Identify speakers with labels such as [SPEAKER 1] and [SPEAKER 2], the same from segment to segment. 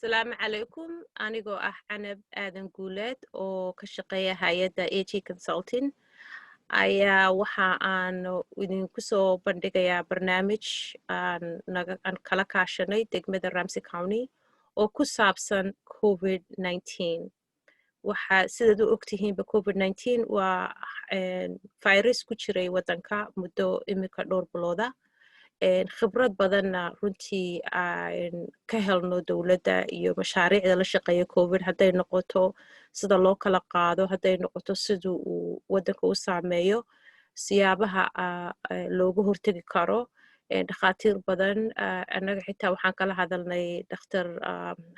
[SPEAKER 1] السلام عليكم anigoo ah Canab Aadan Guuleed oo ka shaqeeya hay'adda AG Consulting ayaa waxa aan idinku soo bandhigayaa barnaamij aan kala kaashanay degmada Ramsey County oo ku saabsan COVID-19 waxa sidaad u ogtihiinba COVID-19 waa virus ku jiray waddanka muddo imika dhowr bilooda khibrad badanna runtii aan ka helno dowladda iyo mashaariicda la shaqeeya COVID hadday noqoto sida loo kala qaado hadday noqoto sida uu waddanka u saameeyo siyaabaha looga hortegi karo dhakhaatiir badan annaga xitaa waxaan kala hadalnay Dr.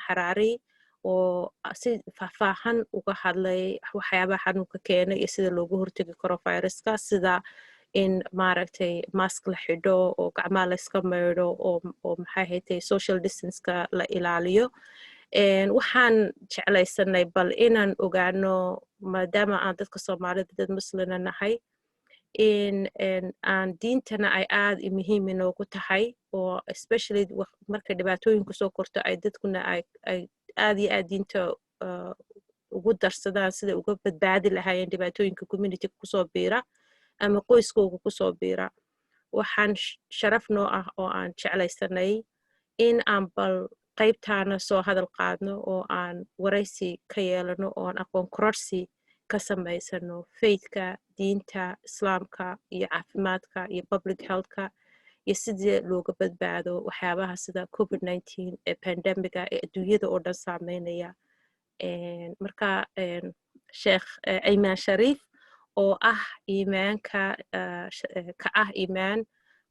[SPEAKER 1] Harari oo si faahfaahan uga hadlay waxyaabaha xanuunka keena iyo sida looga hortegi karo viruska sida in maaragtay mask la xidho oo gacmaha la iska maydho oo maxay haytay social distance-ka la ilaaliyo waxaan jeclaysanay bal inaan ogaano maadaama aan dadka Soomaalida dad muslina nahay in aan diintana ay aad muhiim inoogu tahay oo especially marka dhibaatooyinku soo korto ay dadkuna ay aad iyo aad diinta ugu darsadaan sida uga badbaadi lahaayeen dhibaatooyinka community kusoo biira ama qoyskooga kusoo biira waxaan sharaf noo ah oo aan jeclaysanay in aan bal qaybtaana soo hadal qaadno oo aan waraysi ka yeelano oo aan aqoon kororsi ka samaysano faithka diinta islaamka iyo caafimaadka iyo public healthka iyo sidii looga badbaado waxyaabaha sida COVID-19 ee pandemiga ee adduunyada oo dhan saameynaya marka Sheekh Ayman Shariif oo ah iimaanka ka ah iimaan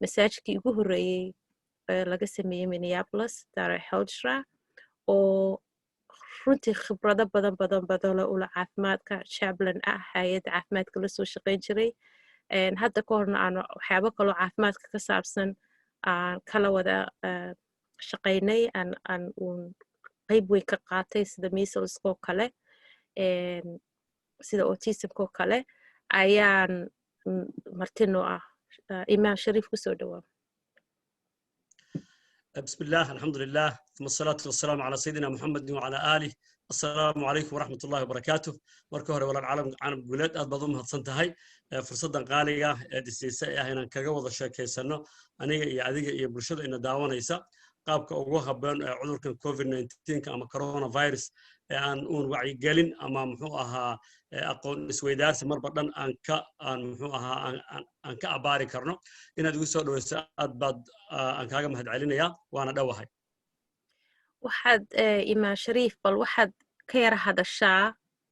[SPEAKER 1] masaajidkii ugu horreeyay laga sameeyey Minneapolis Dara Hildra oo runtii khibrado badan ula caafimaadka chaplain ah hay'adda caafimaadka la soo shaqayn jiray hadda ka horna aan waxyaabo kaloo caafimaadka ka saabsan aan kala wada shaqaynay aan qayb weyn ka qaatay sida measleska oo kale sida autismka oo kale ayaan martino ah Imaan Shariif ku soo dhawaa
[SPEAKER 2] بسم الله الحمد لله ثم الصلاة والسلام على سيدنا محمد وعلى آله السلام عليكم ورحمة الله وبركاته marka hore walaal caalam guuleed aad baad u mahadsantahay fursadan qaaliga ee dhisaysa inaan kaga wada sheekeysano aniga iyo adiga iyo bulshada ina daawanaysa qaabka ugu habboon ee cudurkan COVID-19 ama coronavirus ee aan wacyi gelin ama muxuu ahaa aqoon isweydaarsi marba dhan aan ka abaari karno inaad ugu soo dhawayso aad baad aan kaaga mahadcelinayaa waana dhawahay
[SPEAKER 1] waxaad Imaan Shariif bal waxaad ka yara hadashaa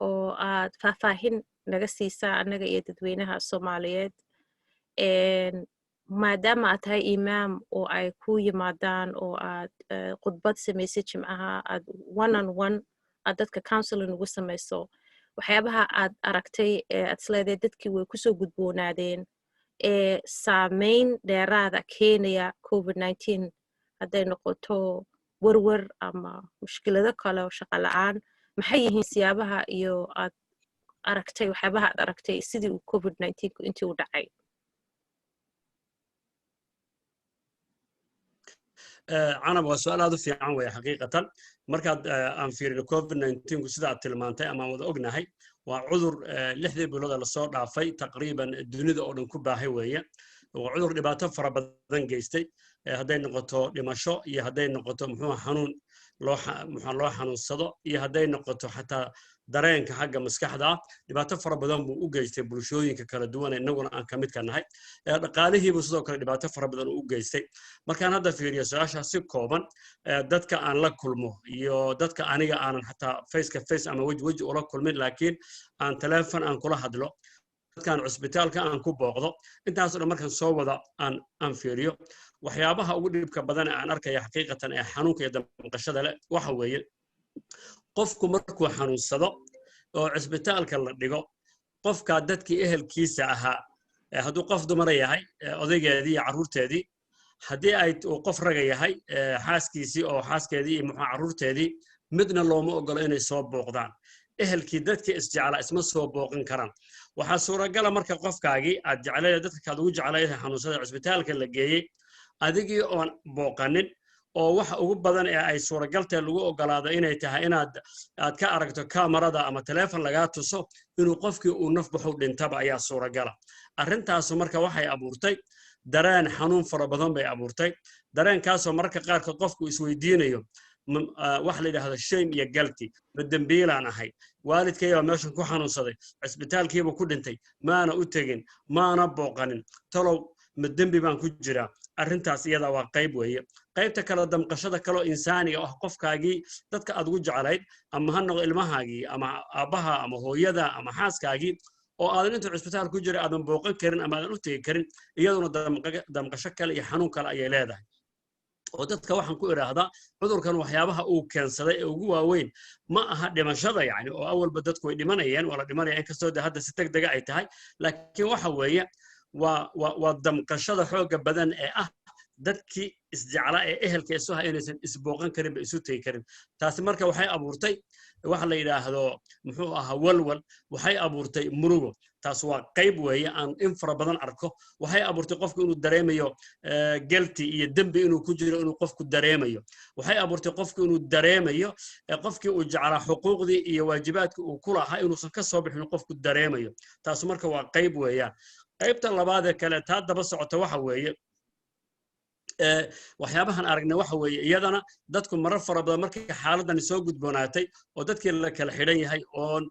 [SPEAKER 1] oo aad faahfaahin naga siisaa annaga iyo dadweynaha Soomaaliyeed maadaama aad tahay imaam oo ay ku yimaadaan oo aad khudbad samaysay jimcaha aad one aad dadka counseling ugu samayso waxyaabaha aad aragtay aad isleedahay dadkii way kusoo gudboonaadeen saameyn dheeraada keenaya COVID-19 hadday noqoto warwar ama mushkilado kale oo shaqo la'aan maxay yihiin siyaabaha iyo aad aragtay waxyaabaha aad aragtay sidii uu COVID-19 intii u dhacay
[SPEAKER 2] canab waa su'aal aad u fiican weeye xaqiiqatan markaad aan fiirino COVID-19 sida aad tilmaantay ama wada ognahay waa cudur 6 bilood la soo dhaafay taqriiban dunida oo dhan ku baahay weeye waa cudur dhibaato fara badan geystay hadday noqoto dhimasho iyo hadday noqoto muxuu xanuun loo xanuunsado iyo hadday noqoto xataa dareenka xagga maskaxda dhibaato fara badan buu u geystay bulshooyinka kala duwan inaguna aan ka mid ka nahay dhaqaalihiibu sidoo kale dhibaato fara badan u geystay markaan hadda fiiriyo su'aasha si kooban dadka aan la kulmo iyo dadka aniga aanan xataa face to face ama weji ula kulmin laakiin aan telefoon aan kula hadlo dadkaan cusbitaalka aan ku booqdo intaas oo markaan soo wada aan fiiriyo waxyaabaha ugu dhibka badan aan arkaya xaqiiqatan ee xanuunka iyo damqashada leh waxa weeye qofku markuu xanuunsado oo cusbitaalka la dhigo qofka dadkii ehelkiisa ahaa hadduu qof dumar yahay odaygeedii iyo carruurteedii haddii ay qof raga yahay xaaskiisii oo xaaskeedii iyo carruurteedii midna looma ogolo inay soo booqdaan ehelkii dadkii isjeclaa isma soo booqan karaan waxaa suuragala marka qofkaagii aad jecleed dadka kaad ugu jecleed xanuunsada cusbitaalka la geeyey adigii oon booqanin oo waxa ugu badan ee ay suuragaltay lagu ogolaado inay tahay inaad ka aragto kamarada ama teleefon lagaa tuso inuu qofkii uu naf baxu dhintaba ayaa suuragala arrintaasu marka waxay abuurtay dareen xanuun fara badan bay abuurtay dareenkaasoo marka qaarkood qofku isweydiinayo wax la yidhaahdo shame iyo guilty ma dembiilaan ahay waalidkayba meeshan ku xanuunsaday cisbitaalkiiba ku dhintay maana u tegin maana booqanin talow ma dembi baan ku jiraa arrintaas iyada waa qayb weeye qaybta kale damqashada kaloo insaaniga ah qofkaagii dadka aad ugu jeclayd ama ha noqdo ilmahaagii ama aabbaha ama hooyada ama xaaskaagii oo aadan intuu cisbitaal ku jira aadan booqan karin ama aadan u tegi karin iyaduna damqasho kale iyo xanuun kale ayay leedahay oo dadka waxaan ku idhaahdaa cudurkan waxyaabaha uu keensaday ee ugu waaweyn ma aha dhimashada yani oo awalba dadku way dhimanayeen waa la dhimanaya inkastoo de hadda si degdega ay tahay laakiin waxa weeye waa damqashada xooga badan ee ah dadkii isjeclaa ee ehelka isuha inaysan isbooqan karin ba isu tegi karin taasi marka waxay abuurtay waxa la yidhaahdo muxuu ahaa walwal waxay abuurtay murugo taas waa qayb weeye aan in fara badan arko waxay abuurtay qofku inuu dareemayo guilty iyo dembi inuu ku jiro inuu qofku dareemayo waxay abuurtay qofku inuu dareemayo qofkii uu jeclaa xuquuqdii iyo waajibaadkii uu ku lahaa inuusan ka soo bixin qofku dareemayo taas marka waa qayb weeyaan qaybta labaad ee kale taa daba socota waxa weeye waxyaabahan aragnay waxa weeye iyadana dadku marar fara badan markii xaaladani soo gudboonaatay oo dadkii la kala xidhan yahay oon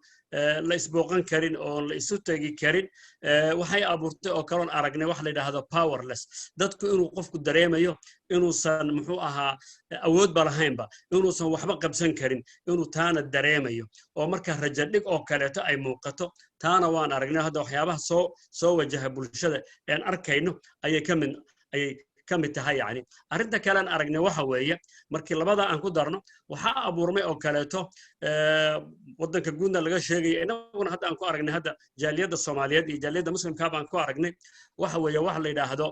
[SPEAKER 2] la isbooqan karin oon la isu tegi karin waxay abuurtay oo kaloon aragnay wax la yidhaahdo powerless dadku inuu qofku dareemayo inuusan muxuu ahaa awoodba lahaynba inuusan waxba qabsan karin inuu taana dareemayo oo marka rajo dhig oo kaleeto ay muuqato taana waan aragnay hadda waxyaabaha soo wajaha bulshada aan arkayno ayay ka mid tahay yani arrinta kale aan aragnay waxa weeye markii labada aan ku darno waxaa abuurmay oo kaleeto waddanka guudna laga sheegaya inaguna hadda aan ku aragnay hadda jaaliyadda Soomaaliyeed iyo jaaliyadda Muslimka baan ku aragnay waxa weeye wax la yiraahdo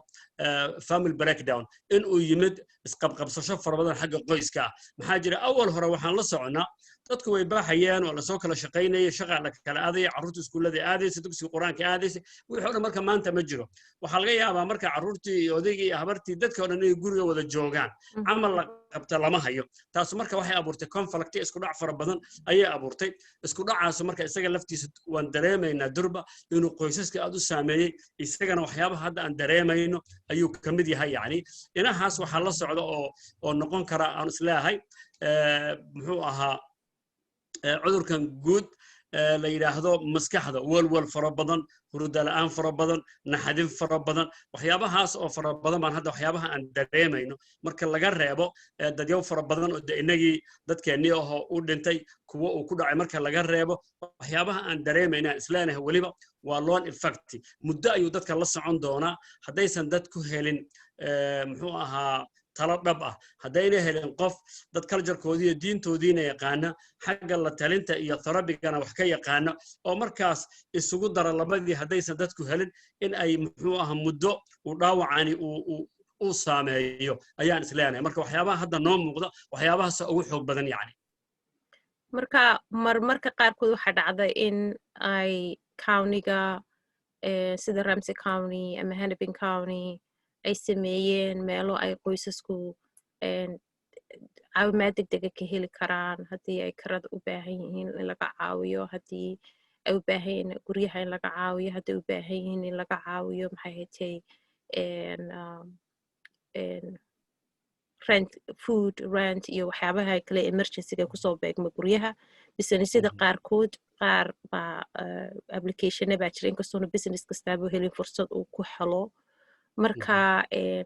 [SPEAKER 2] family breakdown in uu yimid isqabqabsasho fara badan xagga qoyska maxaa jira awal hore waxaan la soconaa dadku way baaxayeen oo la soo kala shaqeynayay shaqa la kala aaday carruurta iskuulada aadaysa dugsiga quraanka aadaysa wixii oo dhan marka maanta ma jiro waxa laga yaabaa marka carruurtii iyo odaygii iyo habartii dadka oo dhan ay guriga wada joogaan amal la qabta lama hayo taas marka waxay abuurtay conflict isku dhac fara badan ayay abuurtay isku dhacaas marka isaga laftiisa waan dareemaynaa durba inuu qoysaska aad u saameeyay isagana waxyaabaha hadda aan dareemayno ayuu ka mid yahay yani inahaas waxa la socdo oo noqon kara aan islaahay muxuu ahaa cudurkan guud la yiraahdo maskaxda walwal fara badan hurda la'aan fara badan naxadin fara badan waxyaabahaas oo fara badan baan hadda waxyaabaha aan dareemayno marka laga reebo dadyow fara badan oo inagii dadkeennii ahoo u dhintay kuwa uu ku dhacay marka laga reebo waxyaabaha aan dareemaynaa islaanahay weliba waa loan effect muddo ayuu dadka la socon doonaa haddaysan dad ku helin muxuu ahaa talo dhab ah haddayna helin qof dad culture-koodii iyo diintoodiina yaqaana xagga la talinta iyo therapy-gana wax ka yaqaana oo markaas isugu dara labadii haddaysan dadku helin in ay muxuu ahaa muddo uu dhaawacani uu saameeyo ayaan isleenahay marka waxyaabaha hadda noo muuqda waxyaabahaas ugu xoog badan yani
[SPEAKER 1] marka marmarka qaarkood waxaa dhacday in ay county-ga sida Ramsey County ama Hennepin County ay sameeyeen meelo ay qoysasku caawimaad degdega ka heli karaan haddii ay karada u baahan yihiin in laga caawiyo haddii ay u baahan yihiin guryaha in laga caawiyo haddii u baahan yihiin in laga caawiyo maxay hatay food rent iyo waxyaabaha kale emergency-ga kusoo beegma guryaha businessyada qaarkood qaar baa application baa jira inkastoona business kastaaba helin fursad uu ku helo marka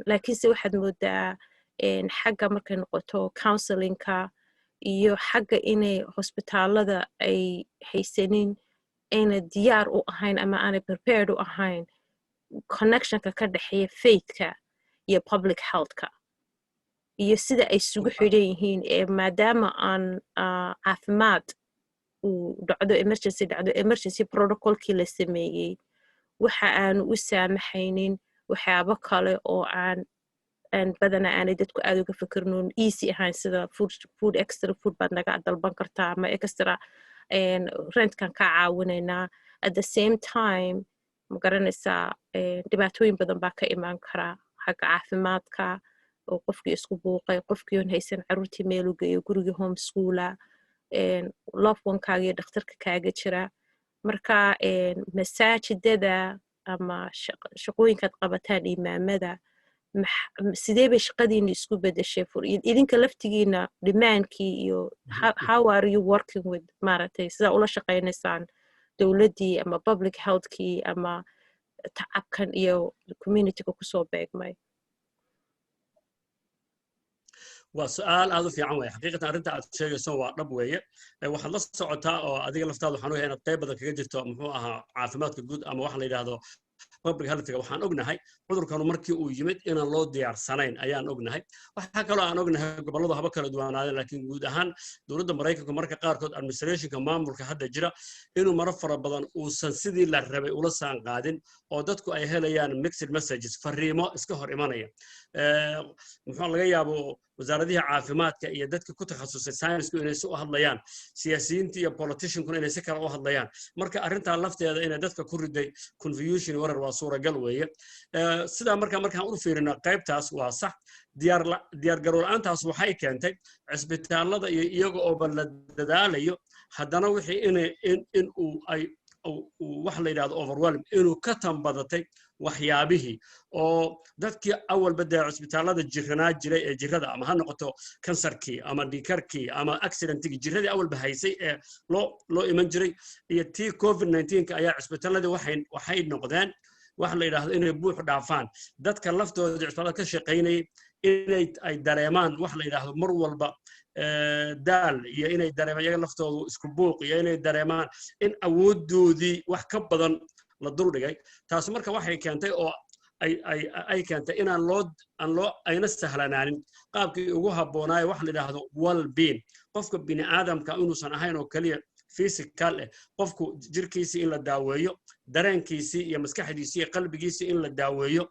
[SPEAKER 1] laakiinse waxaad moodaa xagga markay noqoto counseling-ka iyo xagga inay hospitaalada ay haysanin ayna diyaar u ahayn ama aanay prepared u ahayn connectionka ka dhexeeya faithka iyo public healthka iyo sida ay isugu xidhan yihiin maadaama aan caafimaad uu dhacdo emergency protocolkii la sameeyey waxa aanu u saamaxaynin waxyaabo kale oo aan badana aanay dadku aad uga fikirnoon easy ahayn sida food extra food baad naga dalban kartaa ama extra rentkan ka caawinaynaa at the same time ma garanaysaa dhibaatooyin badan baa ka imaan kara xagga caafimaadka oo qofkii isku buuqay qofkii oon haysan carruurtii meel u geeyo gurigii homeschoolaa love one-kaaga iyo dhakhtarka kaaga jira marka masaajidada ama shaqooyinkaad qabataan imaamada sidee bay shaqadiina isku bedeshay idinka laftigiina demandkii iyo how are you working with maaragtay sidaa ula shaqaynaysaan dowladdii ama public healthkii ama tacabkan iyo communityga kusoo beegmay
[SPEAKER 2] waa su'aal aad u fiican weeye xaqiiqatan arrinta aad sheegayso waa dhab weeye waxaad la socotaa oo adiga laftaada waxaan ogahay inaad qayb badan kaga jirto muxuu ahaa caafimaadka guud ama waxa la yidhaahdo public healthga waxaan ognahay cudurkanu markii uu yimid inaan loo diyaarsanayn ayaan ognahay waxaa kaloo aan ognahay gobolladu haba kala duwanaadeen laakiin guud ahaan dowladda maraykanku marka qaarkood administrationka maamulka hadda jira inuu maro fara badan uusan sidii la rabay ula saan qaadin oo dadku ay helayaan mixed messages fariimo iska hor imanaya muxuu laga yaabo wasaaradihii caafimaadka iyo dadka ku takhasusay saynisku inay si u hadlayaan siyaasiyiinta iyo politiciankuna inay si kale u hadlayaan marka arrintaa lafteeda inay dadka ku riday confusion warar waa suuragal weeye sidaa markaan u fiirino qaybtaas waa sax diyaar garow la'aantaas waxay keentay cisbitaalada iyo iyaga oo la dadaalayo haddana wixii in uu ay wax la yidhahdo overwhelm inuu ka tanbadatay waxyaabihii oo dadkii awalba dee cisbitaalada jiranaa jiray ee jirada ama ha noqoto kansarkii ama dhiikarkii ama accidentigii jiradii awalba haysay ee loo iman jiray iyo tii covid-19 ayaa cisbitaaladii waxay noqdeen wax la yidhaahdo inay buux dhaafaan dadka laftooda cisbitaalada ka shaqaynayay inay ay dareemaan wax la yidhaahdo mar walba daal iyo inay dareemaan iyaga laftoodu isku buuq iyo inay dareemaan in awooddoodii wax ka badan la duldhigay taas marka waxay keentay oo ay keentay inaan ayna sahlanaanin qaabkii ugu habboonaayo wax la yidhaahdo well-being qofka bini aadamka inuusan ahayn oo keliya physical qofku jirkiisii in la daaweeyo dareenkiisii iyo maskaxdiisii iyo qalbigiisii in la daaweeyo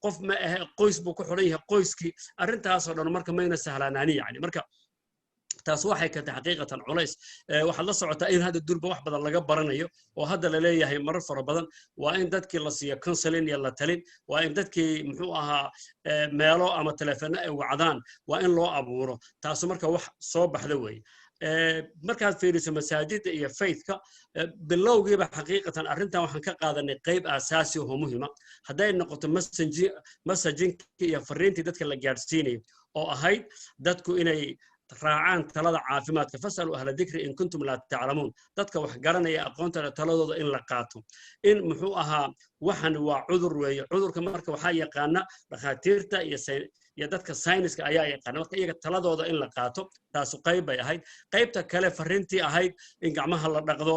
[SPEAKER 2] qof ma ahe qoys buu ku xidhan yahay qoyskii arrintaasoo dhan marka mayna sahlanaani yani marka taas waxay keentay xaqiiqatan culays waxaad la socotaa in hadda durba wax badan laga baranayo oo hadda la leeyahay marar fara badan waa in dadkii la siiyo counseling iyo la talin waa in dadkii muxuu ahaa meelo ama telefono ay wacdaan waa in loo abuuro taasu marka wax soo baxda weeye markaad fiiriso masaajidda iyo faithka bilowgiiba xaqiiqatan arrintan waxaan ka qaadanay qayb aasaasi oo muhiima hadday noqoto messaging iyo fariintii dadka la gaadhsiinayo oo ahayd dadku inay raacaan talada caafimaadka fasalu ahla dikri in kuntum laa taclamuun dadka wax garanaya aqoonta taladooda in la qaato in muxuu ahaa waxan waa cudur weeye cudurka marka waxaa yaqaana dhakhaatiirta iyo dadka sayniska ayaa yaqaana marka iyaga taladooda in la qaato taasu qayb bay ahayd qaybta kale fariintii ahayd in gacmaha la dhaqdo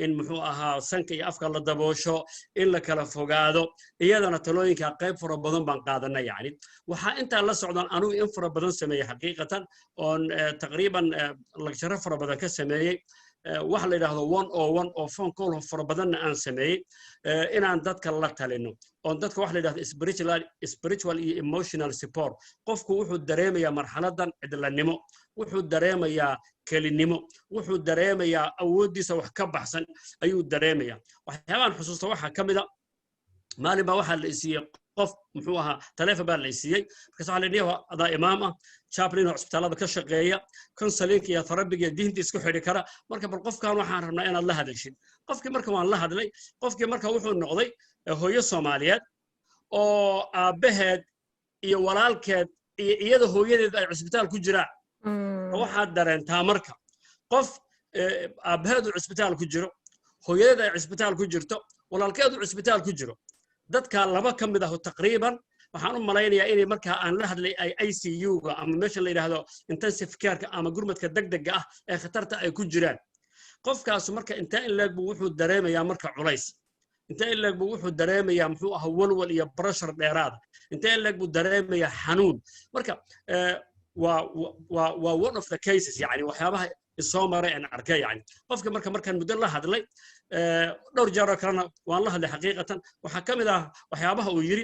[SPEAKER 2] in muxuu ahaa sanka iyo afka la daboosho in la kala fogaado iyadana talooyinka qayb fara badan baan qaadanay yani waxaa intaa la socdaan anugu in fara badan sameeyey xaqiiqatan oon taqriiban lagjaro fara badan ka sameeyey waxa la yidhaahdo 101 oo phone call fara badanna aan sameeyey inaan dadka la talino oon dadka waxa la yidhahdo spiritual iyo emotional support qofku wuxuu dareemayaa marxaladan cidlanimo wuxuu dareemayaa kelinimo wuxuu dareemayaa awooddiisa wax ka baxsan ayuu dareemayaa waxyaabahan xusuusta waxaa ka mid a maalin baa waxaa la isiiyey qof muxuu ahaa taleefon baa la isiiyey markaas waxaa la yidhi adaa imaam ah chaplain oo cisbitaalada ka shaqeeya counseling iyo therapy diinta isku xidhi kara marka bal qofkan waxaan rabnaa inaad la hadashid qofkii marka waan la hadlay qofkii marka wuxuu noqday hooyo Soomaaliyeed oo aabaheed iyo walaalkeed iyo iyada hooyadeed ay cisbitaal ku jiraan waxaad dareentaa marka qof aabaheed uu cisbitaal ku jiro hooyadeed ay cisbitaal ku jirto walaalkeed uu cisbitaal ku jiro dadka laba ka mid ah taqriiban waxaan u malaynayaa inay markaa aan la hadlay ay ICU-ga ama meesha la yidhaahdo intensive care-ka ama gurmadka degdega ah ee khatarta ay ku jiraan qofkaas marka inta in leeg buu wuxuu dareemayaa marka culays inta in leeg buu wuxuu dareemayaa muxuu ahaa walwal iyo pressure dheeraad inta in leeg buu dareemayaa xanuun marka waa one of the cases yani waxyaabaha isoo maray aan arkay yani qofka markaan muddo la hadlay dhowr jeer oo kalena waan la hadlay xaqiiqatan waxaa ka mid ah waxyaabaha uu yiri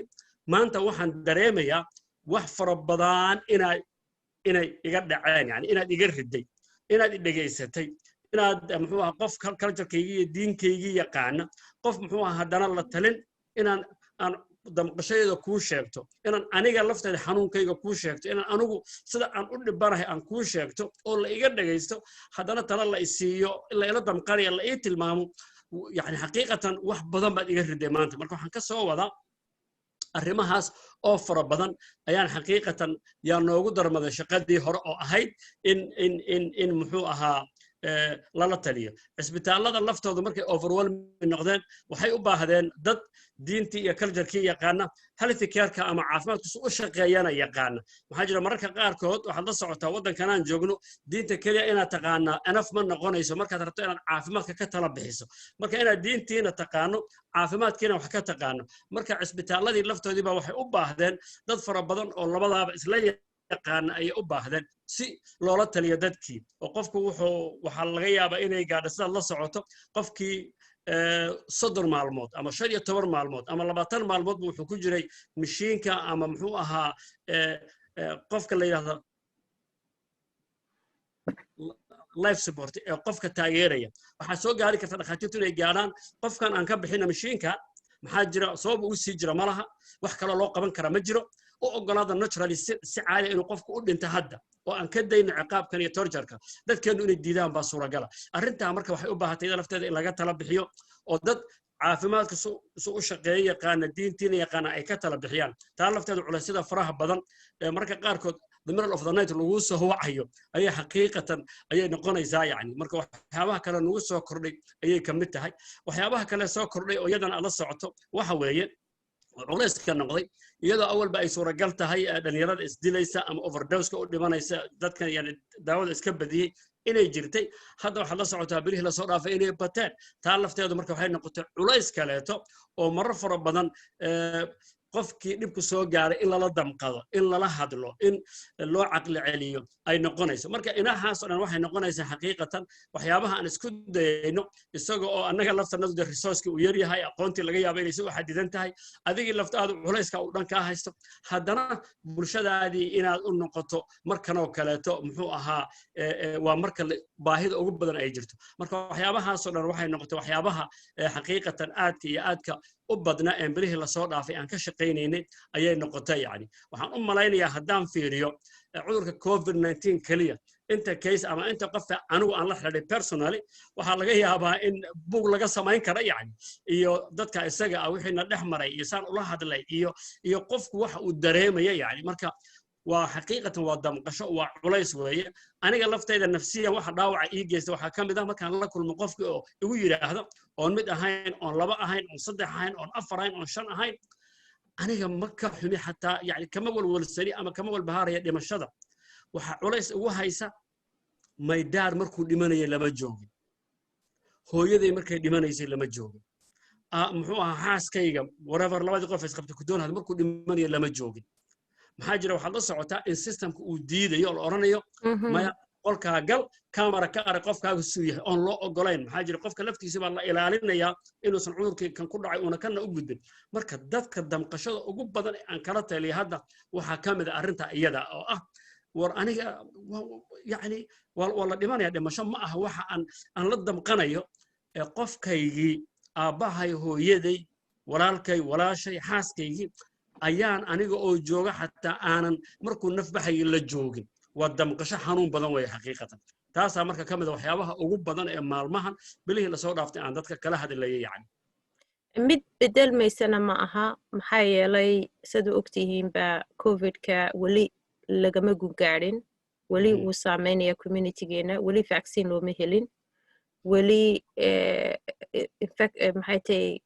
[SPEAKER 2] maanta waxaan dareemayaa wax fara badan inay iga dhaceen yani inaad iga riday inaad i dhegaysatay inaad muxuu ahaa qof culturekeygii iyo diinkeygii yaqaana qof muxuu ahaa haddana la talin inaan damqashadeeda kuu sheegto inaan aniga lafteeda xanuunkayga kuu sheegto inaan anigu sida aan u dhibanahay aan kuu sheegto oo la iga dhagaysto haddana tala la isiiyo la ila damqanaya la ii tilmaamo yani xaqiiqatan wax badan baad iga riday maanta marka waxaan ka soo wadaa arrimahaas oo fara badan ayaan xaqiiqatan yaa noogu darmaday shaqadii hore oo ahayd in muxuu ahaa lala taliyo cisbitaallada laftooda markay overwhelming noqdeen waxay u baahdeen dad diintii iyo culture-kii yaqaana health care-ka ama caafimaadku u shaqeeyana yaqaana maxaa jira mararka qaarkood waxaad la socotaa waddankanaan joogno diinta keliya inaad taqaanaa enough ma noqonayso markaad rabto inaad caafimaadka ka tala bixiso marka inaad diintiina taqaano caafimaadkiina wax ka taqaano marka cisbitaalladii laftoodiiba waxay u baahdeen dad fara badan oo labadaaba isla yaqaana ayay u baahdeen si loola taliyo dadkii oo qofku waxaa laga yaabaa inay gaadho sidaad la socoto qofkii 30 maalmood ama 15 maalmood ama 20 maalmood buu wuxuu ku jiray mishiinka ama muxuu ahaa qofka la yiraahdo life support ee qofka taageeraya waxa soo gaari karta dhaqaatiirtu inay gaadhaan qofkan aan ka bixin mishiinka maxaa jira sabab uu sii jira malaha wax kale loo qaban kara ma jiro u ogolaada naturally si caadi inuu qofku u dhinto hadda oo aan ka dayno ciqaabkan iyo torture-ka dadkeenu inay diidaan baa suuragala arrintaa marka waxay u baahatay lafteeda in laga tala bixiyo oo dad caafimaadka su u shaqeeya yaqaana diintiina yaqaana ay ka tala bixiyaan taa lafteeda culeysyada faraha badan ee marka qaarkood the middle of the night lagu soo wacayo ayay xaqiiqatan ayay noqonaysaa yani marka waxyaabaha kale nagu soo kordhay ayay ka mid tahay waxyaabaha kale soo kordhay oo iyadana ala socoto waxa weeye culayska noqday iyadoo awalba ay suuragal tahay dhalinyarada isdilaysa ama overdose u dhimanaysa dadkan yani daawada iska badiyey inay jirtay hadda waxaad la socotaa bilihii lasoo dhaafay inay bateen taa lafteedu marka waxay noqotay culays kaleeto oo marar fara badan qofkii dhibku soo gaaray in lala damqado in lala hadlo in loo caqli celiyo ay noqonayso marka inahaas oo dhan waxay noqonaysaa xaqiiqatan waxyaabaha aan isku dayayno isaga oo annaga laftanadu de resourceki uu yaryahay aqoontii laga yaabo inay si u xadidan tahay adigii laftaadu culayska uu dhan kaa haysto haddana bulshadaadii inaad u noqoto markanoo kaleeto muxuu ahaa waa marka baahida ugu badan ay jirto marka waxyaabahaasoo dhan waxay noqotay waxyaabaha xaqiiqatan aadka iyo aadka u badna ee bilihii lasoo dhaafay aan ka shaqaynaynay ayay noqotay yani waxaan u malaynayaa haddaan fiiriyo cudurka covid-19 keliya inta case ama inta qofka anigu aan la xidhay personally waxaa laga yaabaa in buug laga samayn kara yani iyo dadka isaga ah wixiina dhex maray iyo saan ula hadlay iyo qofku waxa uu dareemaya yani marka waa xaqiiqatan waa damqasho waa culays weeye aniga laftayda nafsiyan waxa dhaawaca ii geysta waxaa ka mid ah markaan la kulmo qofkii oo igu yidhaahdo oon mid ahayn oon 2 ahayn oon 3 ahayn oon 4 ahayn oon 5 ahayn aniga ma ka xumi xataa yani kama walwalsani ama kama walbahaaraya dhimashada waxa culays ugu haysa maydaar markuu dhimanayay lama joogin hooyaday markay dhimanaysay lama joogin muxuu ahaa xaaskayga whatever labadii qof isqabtay ku doonahad markuu dhimanayay lama joogin maxaa jira waxaad la socotaa in systemka uu diidayo oo la oranayo maya qolkaa gal camera ka arag qofkaaga suu yahay oon loo ogolayn maxaa jira qofka laftiisa baa la ilaalinayaa inuusan cudurkii kan ku dhacay uuna kana u gudbin marka dadka damqashada ugu badan ee aan kala taliya hadda waxaa ka mid a arrinta iyada oo ah war aniga yani waa la dhimanaya dhimasho ma aha waxa aan la damqanayo qofkaygii aabbahay hooyaday walaalkay walaashay xaaskaygii ayaan aniga oo jooga xataa aanan markuu naf baxay la joogin waa damqasho xanuun badan weeye xaqiiqatan taasaa marka ka mid a waxyaabaha ugu badan ee maalmahan bilihii lasoo dhaaftay aan dadka kala hadlayay yani
[SPEAKER 1] mid bedelmaysana ma aha maxaa yeelay sida ogtihiinba covidka weli lagama gugaadhin weli wuu saameynaya communitygeena weli vaccine looma helin weli maxay tahay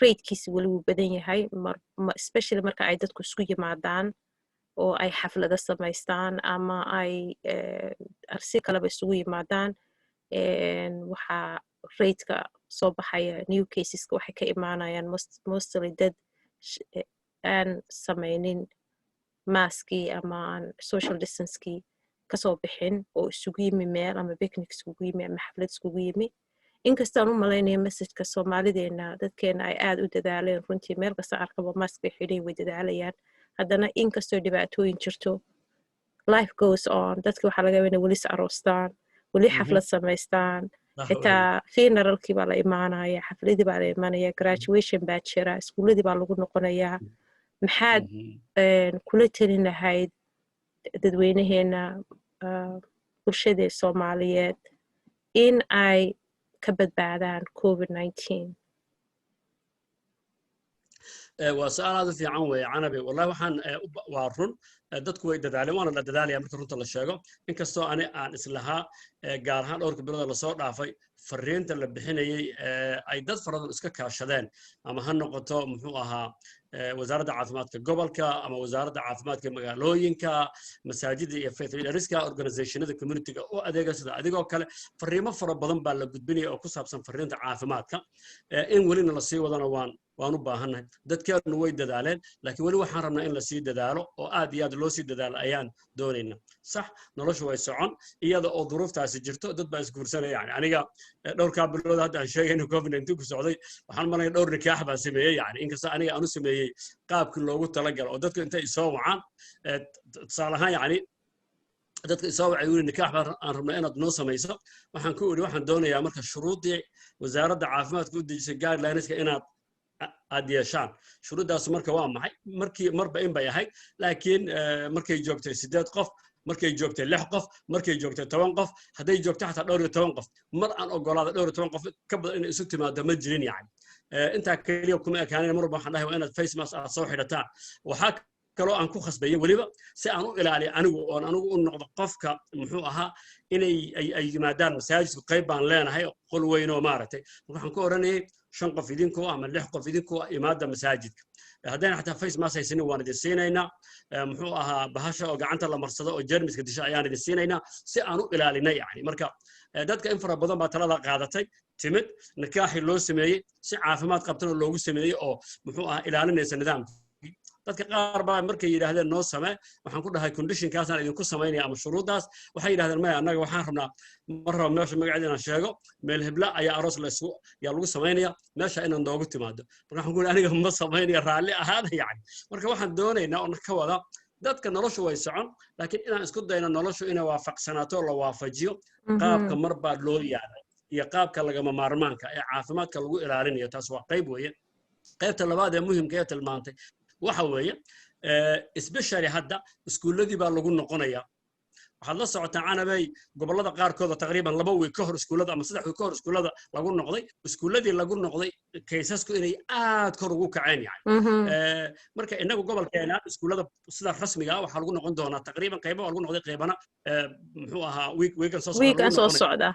[SPEAKER 1] ratekiisa weli wuu badan yahay especially marka ay dadku isku yimaadaan oo ay xaflada samaystaan ama ay arsi kaleba isugu yimaadaan waxaa rateka soo baxaya new caseska waxay ka imaanayaan mostly dad aan samaynin maskii ama aan social distancekii kasoo bixin oo isugu yimi meel ama picnic isugu yimi ama xaflad isugu yimi inkastaan u malaynaya messageka soomaalideena dadkeena ay aad u dadaaleen runtii meel kasta arkaba mask bay xidhan way dadaalayaan haddana inkastoo dhibaatooyin jirto life goes on dadki waxaa laga yaabaa inay weli is aroostaan weli xaflad samaystaan xitaa funeralkii baa la imaanaya xafladii baa la imaanaya graduation baa jira iskuuladii baa lagu noqonayaa maxaad kula talin lahayd dadweynaheena bulshada Soomaaliyeed in ay ka badbaadaan COVID-19?
[SPEAKER 2] waa su'aal aad u fiican weeye canabi wallahi waxaan waa run dadku way dadaaleen waana la dadaalaya marka runta la sheego inkastoo aan islahaa gaar ahaan dhowrka bilood la soo dhaafay fariinta la bixinayay ay dad faradan iska kaashadeen ama ha noqoto muxuu ahaa wasaaradda caafimaadka gobolka ama wasaaradda caafimaadka magaalooyinka masaajida iyo faith leaderska organizationada communityga oo adeega sida adigoo kale fariimo fara badan baa la gudbinaya oo ku saabsan fariinta caafimaadka in welina la sii wadana waan u baahannahay dadkeenu way dadaaleen laakiin weli waxaan rabnaa in la sii dadaalo oo aad iyo aad loo sii dadaalo ayaan doonaynaa sax noloshu way socon iyada oo duruuftaasi jirto dad baa isguursanaya yani aniga dhowrkaa bilood hadda aan sheegay inuu covid-19 ku socday waxaan malaya dhowr nikaax baan sameeyey yani inkasta aniga aan u sameeyey qaabkii loogu talagalo oo dadku intay isoo wacaan tusaale ahaan yani dadka isoo wacay wili nikaax baan aan rabnaa inaad noo samayso waxaan ku idhi waxaan doonayaa marka shuruudii wasaaradda caafimaadka u dejisay guidelineska inaad aad yeeshaan shuruuddaas marka waa maxay marba in bay ahayd laakiin markay joogtay 8 qof markay joogtay 6 qof markay joogtay 10 qof hadday joogtay xataa dhowr iyo 10 qof mar aan ogolaada dhowr iyo 10 qof ka badan inay isu timaado ma jirin yani intaa kaliya kuma ekaanina marba waxaan dhahay waa inaad face mask aad soo xidhataan waxaa kaloo aan ku khasbayo weliba si aan u ilaaliyo anigu u noqdo qofka muxuu ahaa inay ay yimaadaan masaajidku qayb baan leenahay qol weyn oo maaragtay waxaan ku oranayay 5 qof idinku ama 6 qof idinku imaada masaajidka haddana xataa face mask haysanin waan idin siinaynaa muxuu ahaa bahasha oo gacanta la marsado oo jeermiska disha ayaan idin siinaynaa si aan u ilaalinay yani marka dadka in fara badan baa talada qaadatay timid nikaaxi loo sameeyey si caafimaad qabtana loogu sameeyey oo muxuu ahaa ilaalinaysa nidaamka dadka qaar baa markay yiraahdeen noo samee waxaan ku dhahay conditionkaasaan idinku samaynaya ama shuruuddaas waxay yiraahdeen maya annaga waxaan rabnaa mar raba meesha magaceeda inaan sheego meel hebla ayaa aroos yaa lagu samaynaya meesha inaad noogu timaado marka waxaan ku yidhi aniga ma samaynaya raalli ahaada yani marka waxaan doonaynaa oo ka wada dadka noloshu way socon laakiin inaan isku dayno noloshu inay waafaqsanaato oo la waafajiyo qaabka mar baa loo yaalay iyo qaabka lagama maarmaanka ee caafimaadka lagu ilaalinayo taas waa qayb weeye qaybta labaad ee muhiimka ee tilmaantay waxa weeye especially hadda iskuuladii baa lagu noqonaya waxaad la socotaa canabay gobollada qaarkooda taqriiban 2 week ka hor iskuulada ama 3 week ka hor iskuulada lagu noqday iskuuladii lagu noqday kaysasku inay aad kor ugu kaceen yani marka inagu gobolkeena iskuulada sida rasmiga ah waxaa lagu noqon doonaa taqriiban qaybo lagu noqday qaybana muxuu ahaa week soo socda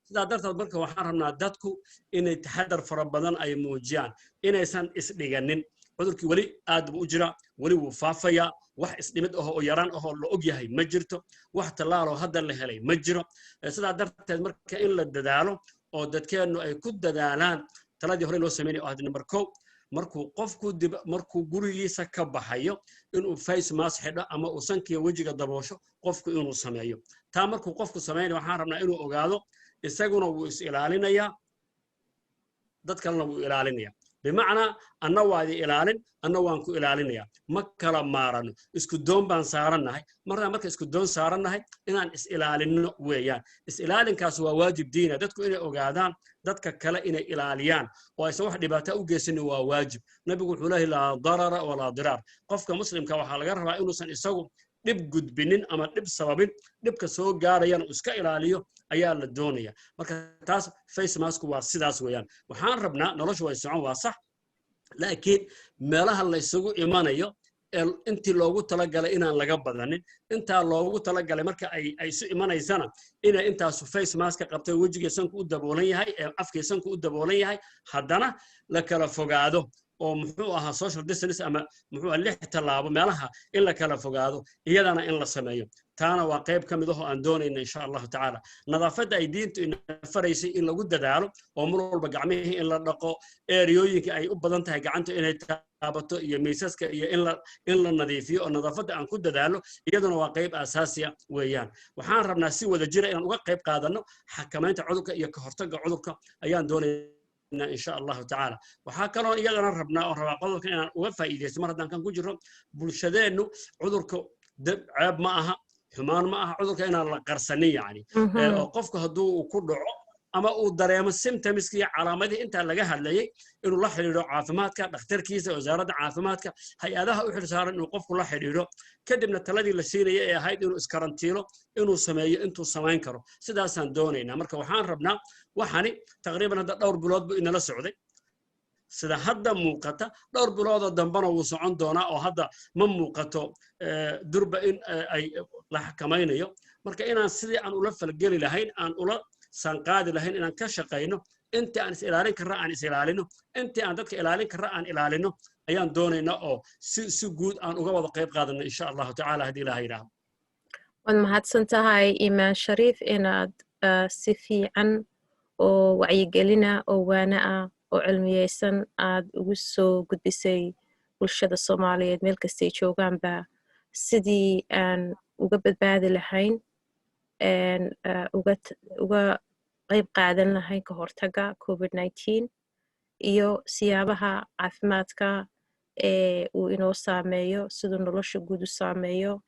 [SPEAKER 2] sidaa darteed marka waxaan rabnaa dadku inay taxadar fara badan ay muujiyaan inaysan isdhiganin cudurkii weli aad buu u jira weli wuu faafayaa wax isdhimid ahoo oo yaraan ahoo la og yahay ma jirto wax tallaaloo hadda la helay ma jiro sidaa darteed marka in la dadaalo oo dadkeennu ay ku dadaalaan taladii hore loo sameynay oo ahad number 1 markuu qofku markuu gurigiisa ka baxayo inuu face mask xidho ama uu sankiyo wejiga daboosho qofku inuu sameeyo taa markuu qofku sameeyo waxaan rabnaa inuu ogaado isaguna wuu is ilaalinayaa dad kalena wuu ilaalinayaa bimacnaa anna waadi ilaalin anna waan ku ilaalinayaa ma kala maarano isku doon baan saarannahay marka isku doon saarannahay inaan is ilaalinno weeyaan is ilaalinkaas waa waajib diina dadku inay ogaadaan dadka kale inay ilaaliyaan oo aysan wax dhibaato u geysanin waa waajib nabigu wuxuu leeyahay laa darara walaa diraar qofka muslimka waxaa laga rabaa inuusan isagu dhib gudbinin ama dhib sababin dhibka soo gaarayana iska ilaaliyo ayaa la doonaya marka taas face mask waa sidaas weeyaan waxaan rabnaa noloshu way socon waa sax laakiin meelaha la isugu imanayo intii loogu talagalay inaan laga badanin intaa loogu talagalay marka ay isu imanaysana inay intaas face mask qabtay wejiga sanku u daboolan yahay afka sanku u daboolan yahay haddana la kala fogaado oo muxuu ahaa social distance ama muxuu 6 talaabo meelaha in la kala fogaado iyadana in la sameeyo taana waa qayb ka mid ah oo aan doonayna insha Allah taala nadaafada ay diintu in faraysay in lagu dadaalo oo mar walba gacmihii in la dhaqo eeriyooyinka ay u badan tahay gacanta inay taabato iyo miisaska iyo in la nadiifiyo oo nadaafada aan ku dadaalo iyaduna waa qayb asaasi ah weeyaan waxaan rabnaa si wada jira inaan uga qayb qaadano xakamaynta cudurka iyo ka hortagga cudurka ayaan doonayna إن شاء الله تعالى وحكروا يجنا ربنا وربنا قدرك إن وفائدة مرة دان كان كجرا بلشدينه عذرك عيب معها حمان معها عذرك إن الله قرصني يعني وقفك هدو وكل ama uu dareemo symptomski iyo calaamadii intaa laga hadlayay inuu la xidhiidho caafimaadka dhakhtarkiisa wasaaradda caafimaadka hay-adaha u xilsaaran inuu qofku la xidhiidho kadibna taladii la siinaya ee ahayd inuu iskarantiilo inuu sameeyo intuu samayn karo sidaasaan doonaynaa marka waxaan rabnaa waxani taqriiban hadda dhowr bilood buu inala socday sida hadda muuqata dhowr biloodoo dambana wuu socon doonaa oo hadda ma muuqato durba in ay la xakamaynayo marka inaan sidii aan ula falgeli lahayn aan ula sanqaadi lahayn inaan ka shaqayno intii aan is ilaalin karra aan is ilaalino intii aan dadka ilaalin karra aan ilaalino ayaan doonaynaa oo si guud aan uga wada qayb qaadano insha allahu tacaala haddii ilaaha yidhaahdo
[SPEAKER 1] waad mahadsan tahay imaan shariif inaad si fiican oo wacyigelina oo waana ah oo cilmiyeysan aad ugu soo gudbisay bulshada Soomaaliyeed meel kastay joogaanba sidii aan uga badbaadi lahayn uga qayb qaadan lahayn ka hortaga COVID-19 iyo siyaabaha caafimaadka uu inoo saameeyo siduu nolosha guud u saameeyo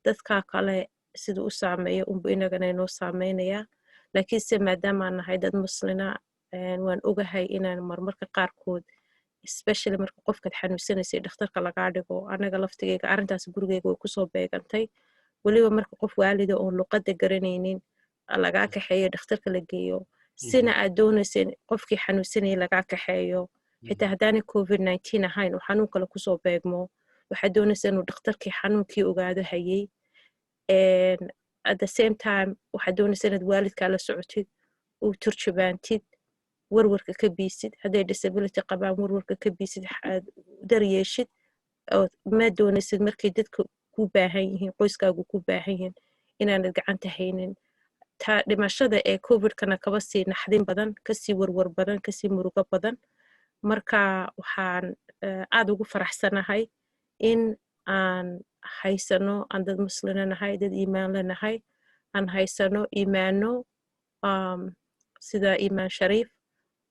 [SPEAKER 1] dadka kale siduu u saameeyo unbu inagana inoo saameynaya laakiinse maadaama aan nahay dad muslina waan ogahay inaan marmarka qaarkood especially marka qofkaad xanuunsanaysay dhakhtarka lagaa dhigo anaga laftigayga arrintaas gurigayga way kusoo beegantay weliba marka qof waalida oon luqadda garanaynin lagaa kaxeeyo dhakhtarka la geeyo sina aad doonayseen qofkii xanuunsanayay lagaa kaxeeyo xitaa haddaanay COVID-19 ahayn oo xanuun kale kusoo beegmo waxaad doonaysaa inuu dhakhtarkii xanuunkii ogaado hayay at the same time waxaad doonaysaa inaad waalidkaa la socotid uu turjubaantid warwarka ka biisid hadday disability qabaan warwarka ka biisid aad daryeeshid ma doonaysid markay dadka ku baahan yihiin qoyskaagu ku baahan yihiin inaanad gacanta haynin ta dhimashada ee COVID-kana kaba sii naxdin badan kasii warwar badan kasii murugo badan marka waxaan aad ugu faraxsanahay in aan haysano aan dad muslina nahay dad iimaan lanahay aan haysano iimaano sida imaan shariif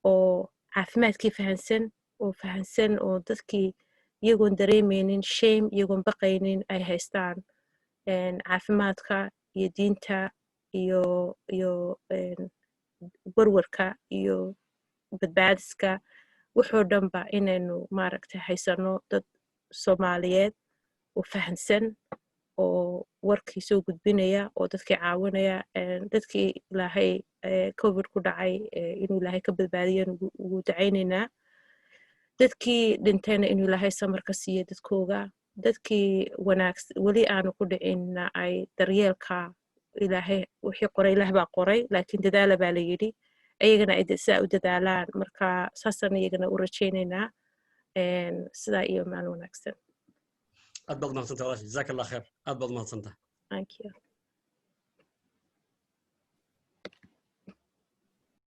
[SPEAKER 1] oo caafimaadkii fahansan oo dadkii iyagoon dareemaynin shame iyagoon baqaynin ay haystaan caafimaadka iyo diinta iyo warwarka iyo badbaadiska wuxuu dhanba inaynu maaragtay haysano dad Soomaaliyeed oo fahansan oo warkii soo gudbinaya oo dadkii caawinaya dadkii ilaahay COVID ku dhacay inuu ilaahay ka badbaadiyo ugu dacaynaynaa dadkii dhintayna inuu ilaahay samar ka siiyo dadkooga dadkii weli aanu ku dhicinna ay daryeelka ilaahay wixii qoray ilaah baa qoray laakiin dadaala baa la yidhi ayagana ay saa u dadaalaan marka saasaan iyagana u rajaynaynaa sidaa iyo maalin wanaagsan
[SPEAKER 2] aad baad mahadsantahay jazaak allah khair aad baad mahadsantahay
[SPEAKER 1] thank you